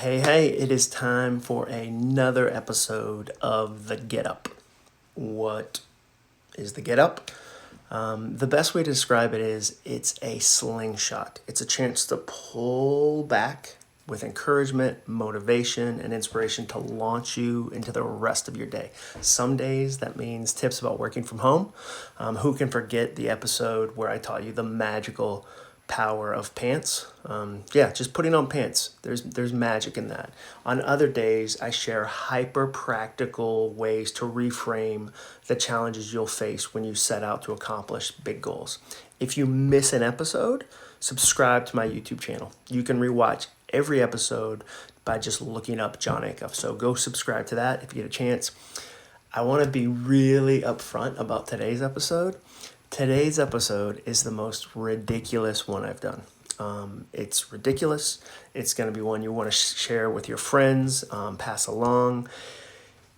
Hey, it is time for another episode of The Get Up. What is The Get Up? The best way to describe it is it's a slingshot. It's a chance to pull back with encouragement, motivation, and inspiration to launch you into the rest of your day. Some days that means tips about working from home. Who can forget the episode where I taught you the magical power of pants? Just putting on pants. There's magic in that. On other days, I share hyper practical ways to reframe the challenges you'll face when you set out to accomplish big goals. If you miss an episode, subscribe to my YouTube channel. You can rewatch every episode by just looking up John Acuff. So go subscribe to that if you get a chance. I want to be really upfront about today's episode. Today's episode is the most ridiculous one I've done. It's ridiculous. It's going to be one you want to share with your friends, pass along.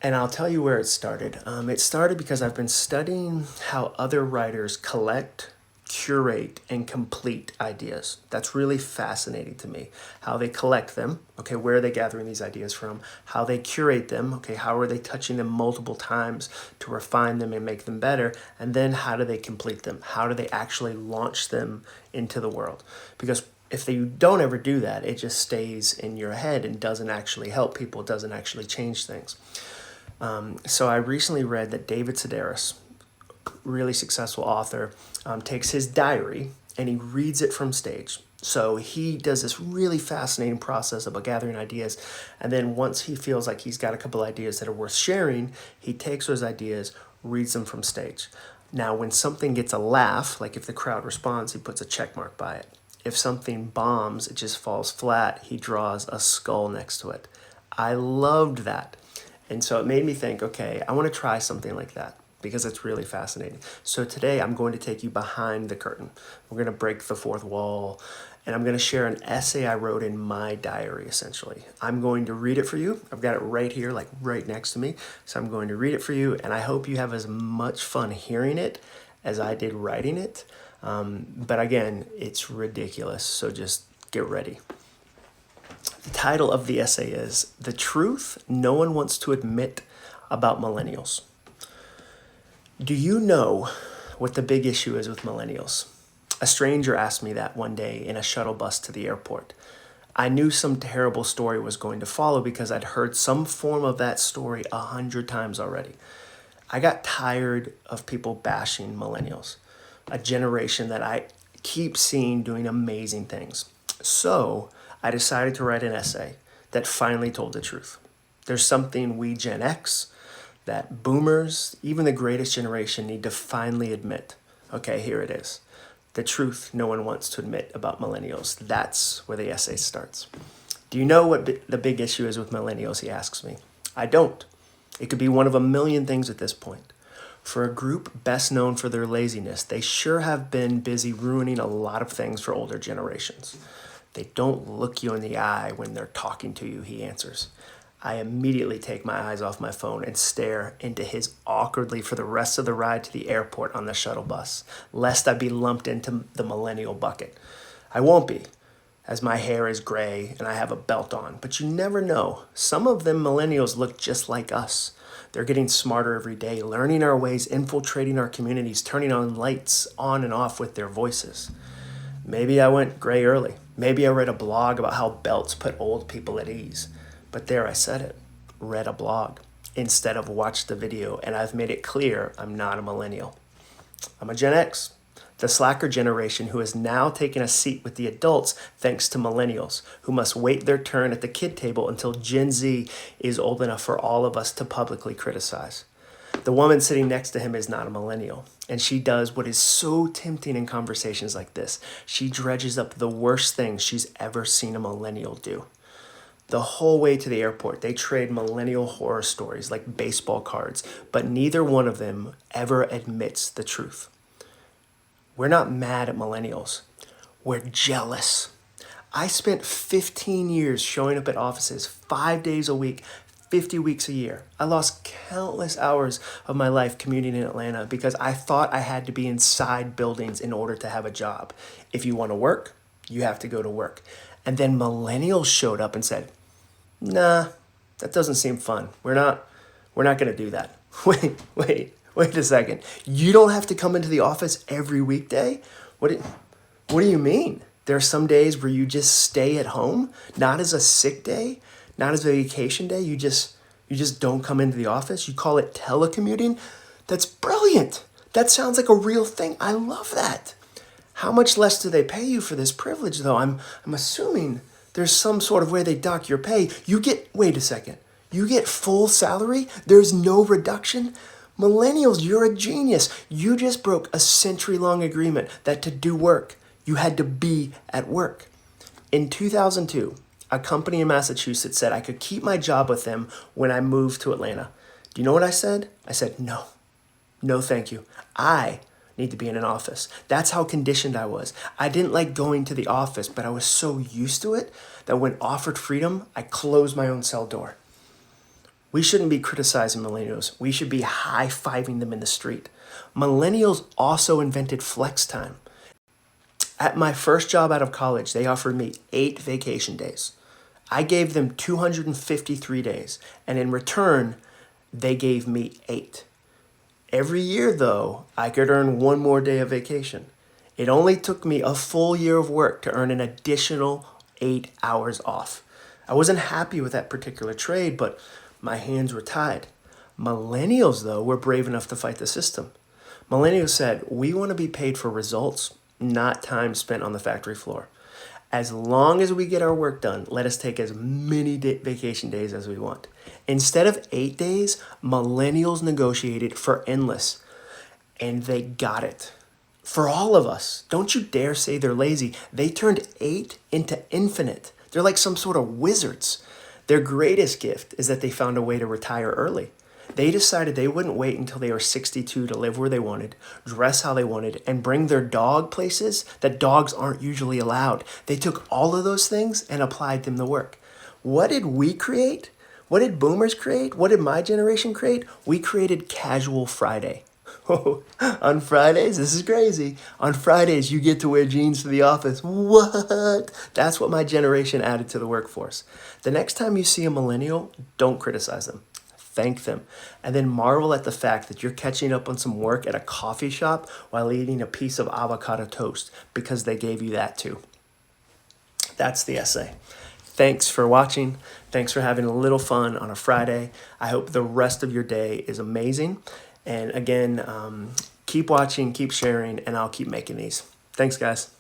And I'll tell you where it started. It started because I've been studying how other writers collect, curate, and complete ideas. That's really fascinating to me. How they collect them, okay, where are they gathering these ideas from? How they curate them, okay, how are they touching them multiple times to refine them and make them better? And then how do they complete them? How do they actually launch them into the world? Because if you don't ever do that, it just stays in your head and doesn't actually help people, doesn't actually change things. So I recently read that David Sedaris, really successful author, takes his diary and he reads it from stage. So he does this really fascinating process about gathering ideas. And then once he feels like he's got a couple ideas that are worth sharing, he takes those ideas, reads them from stage. Now, when something gets a laugh, like if the crowd responds, he puts a check mark by it. If something bombs, it just falls flat, he draws a skull next to it. I loved that. And so it made me think, okay, I want to try something like that because it's really fascinating. So today I'm going to take you behind the curtain. We're going to break the fourth wall, and I'm going to share an essay I wrote in my diary, essentially. I'm going to read it for you. I've got it right here, like right next to me. So I'm going to read it for you, and I hope you have as much fun hearing it as I did writing it. But again, it's ridiculous, so just get ready. The title of the essay is "The Truth No One Wants to Admit About Millennials." Do you know what the big issue is with millennials? A stranger asked me that one day in a shuttle bus to the airport. I knew some terrible story was going to follow because I'd heard some form of that story 100 times already. I got tired of people bashing millennials, a generation that I keep seeing doing amazing things. So I decided to write an essay that finally told the truth. There's something we Gen X, that boomers, even the greatest generation, need to finally admit. Okay, here it is. The truth no one wants to admit about millennials. That's where the essay starts. Do you know what the big issue is with millennials, he asks me. I don't. It could be one of a million things at this point. For a group best known for their laziness, they sure have been busy ruining a lot of things for older generations. They don't look you in the eye when they're talking to you, he answers. I immediately take my eyes off my phone and stare into his awkwardly for the rest of the ride to the airport on the shuttle bus, lest I be lumped into the millennial bucket. I won't be, as my hair is gray and I have a belt on, but you never know. Some of them millennials look just like us. They're getting smarter every day, learning our ways, infiltrating our communities, turning on lights on and off with their voices. Maybe I went gray early. Maybe I read a blog about how belts put old people at ease. But there I said it, read a blog instead of watched the video, and I've made it clear I'm not a millennial. I'm a Gen X, the slacker generation who has now taken a seat with the adults thanks to millennials, who must wait their turn at the kid table until Gen Z is old enough for all of us to publicly criticize. The woman sitting next to him is not a millennial, and she does what is so tempting in conversations like this. She dredges up the worst things she's ever seen a millennial do. The whole way to the airport, they trade millennial horror stories like baseball cards, but neither one of them ever admits the truth. We're not mad at millennials. We're jealous. I spent 15 years showing up at offices 5 days a week, 50 weeks a year. I lost countless hours of my life commuting in Atlanta because I thought I had to be inside buildings in order to have a job. If you want to work, you have to go to work. And then millennials showed up and said, Nah, that doesn't seem fun. We're not going to do that. Wait a second. You don't have to come into the office every weekday? What do, what do you mean? There are some days where you just stay at home, not as a sick day, not as a vacation day. You just don't come into the office. You call it telecommuting? That's brilliant. That sounds like a real thing. I love that. How much less do they pay you for this privilege, though? I'm assuming there's some sort of way they dock your pay. Wait a second. You get full salary? There's no reduction? Millennials, you're a genius. You just broke a century-long agreement that to do work, you had to be at work. In 2002, a company in Massachusetts said I could keep my job with them when I moved to Atlanta. Do you know what I said? I said, no. No, thank you. I need to be in an office. That's how conditioned I was. I didn't like going to the office, but I was so used to it that when offered freedom, I closed my own cell door. We shouldn't be criticizing millennials. We should be high-fiving them in the street. Millennials also invented flex time. At my first job out of college, they offered me 8 vacation days. I gave them 253 days, and in return, they gave me 8. Every year, though, I could earn 1 more day of vacation. It only took me a full year of work to earn an additional 8 hours off. I wasn't happy with that particular trade, but my hands were tied. Millennials, though, were brave enough to fight the system. Millennials said, we want to be paid for results, not time spent on the factory floor. As long as we get our work done, let us take as many vacation days as we want. Instead of 8 days, millennials negotiated for endless, and they got it. For all of us, don't you dare say they're lazy. They turned 8 into infinite. They're like some sort of wizards. Their greatest gift is that they found a way to retire early. They decided they wouldn't wait until they were 62 to live where they wanted, dress how they wanted, and bring their dog places that dogs aren't usually allowed. They took all of those things and applied them to work. What did we create? What did boomers create? What did my generation create? We created Casual Friday. On Fridays, this is crazy. On Fridays, you get to wear jeans to the office. What? That's what my generation added to the workforce. The next time you see a millennial, don't criticize them. Thank them, and then marvel at the fact that you're catching up on some work at a coffee shop while eating a piece of avocado toast because they gave you that too. That's the essay. Thanks for watching. Thanks for having a little fun on a Friday. I hope the rest of your day is amazing. And again, keep watching, keep sharing, and I'll keep making these. Thanks, guys.